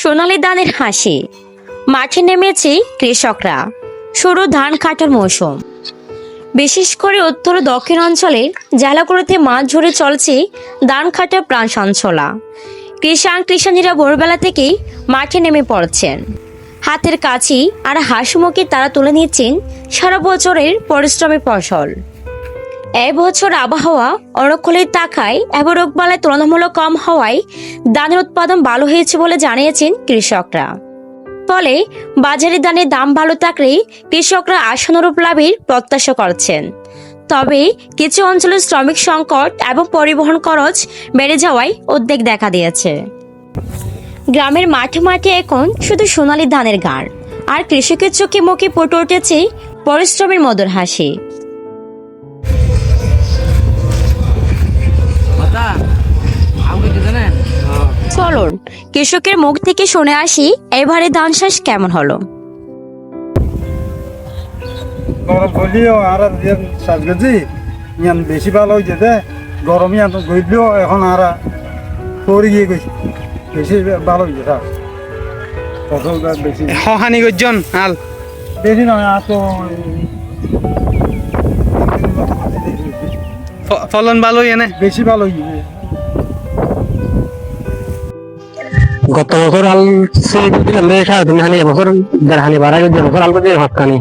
সোনালী ধানের হাসি। মাঠে নেমেছে কৃষকরা। শুরু ধান কাটার মৌসুম। বিশেষ করে উত্তর ও দক্ষিণ অঞ্চলের জেলাগুলোতে মাছ ঝরে চলছে ধান কাটার প্রাণ সঞ্চলা। কৃষক কৃষানীরা ভোরবেলা থেকেই মাঠে নেমে পড়ছেন। হাতের কাছে আর হাসিমুখে তারা তুলে নিচ্ছেন সারা বছরের পরিশ্রমের ফসল। এবছর আবহাওয়া অনুকূলের তাকায় এবং রোগবালাই তুলনামূলক কম হওয়ায় ধানের উৎপাদন ভালো হয়েছে বলে জানিয়েছেন কৃষকরা। ফলে বাজারে ধানের দাম ভালো থাকলে কৃষকরা আশানুরূপ লাভের প্রত্যাশা করছেন। তবে কিছু অঞ্চলে শ্রমিক সংকট এবং পরিবহন খরচ বেড়ে যাওয়ায় উদ্বেগ দেখা দিয়েছে। গ্রামের মাঠে মাঠে এখন শুধু সোনালী ধানের গান, আর কৃষকের চোখে মুখে ফুটে উঠেছে পরিশ্রমের মধুর হাসি। চলুন কৃষকের মুখ থেকে শুনে আসি এবারে ধান চাষ কেমন হলো। বেশি ভালো হয়েছে, গরম গইলেও এখন আর পরে গিয়ে গেছে, বেশি ভালো হয়েছে ফসল বেশি হানি গজন হাল বেশি নয়। আর তো ফলন ভালো এনে বেশি ভালো হয়েছে। গত বছর আল সারাদিন হানি, এবছর দেড় হানি বাড়া গেছে। এবছর আল করছে ভাত খানি।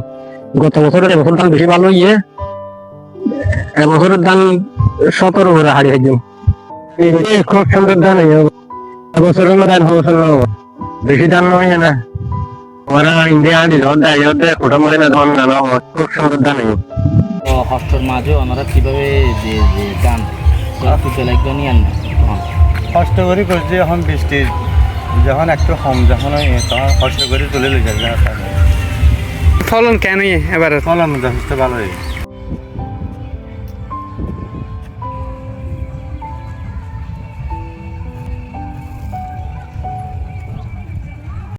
গত বছর এবছর ধান বেশি ভালো হইয়ে, এবছরের ধান 17 করে হাড়ি হয়েছে। খুব সুন্দর ধান এবছর ধান বেশি ধান নয় না। ওরা ইন্ডিয়া আনি দেয় কোটা মরে না ধান না, খুব সুন্দর ধান। হস্তর মাঝে ওনারা কিভাবে যে গান একটু নিয়ে আন কষ্ট করে করছে। এখন বৃষ্টি যখন একটু কম যখন তখন কষ্ট করে তুলে লেগে যায়। ফলন কেন এবার ফলন যথেষ্ট ভালো হয়েছে।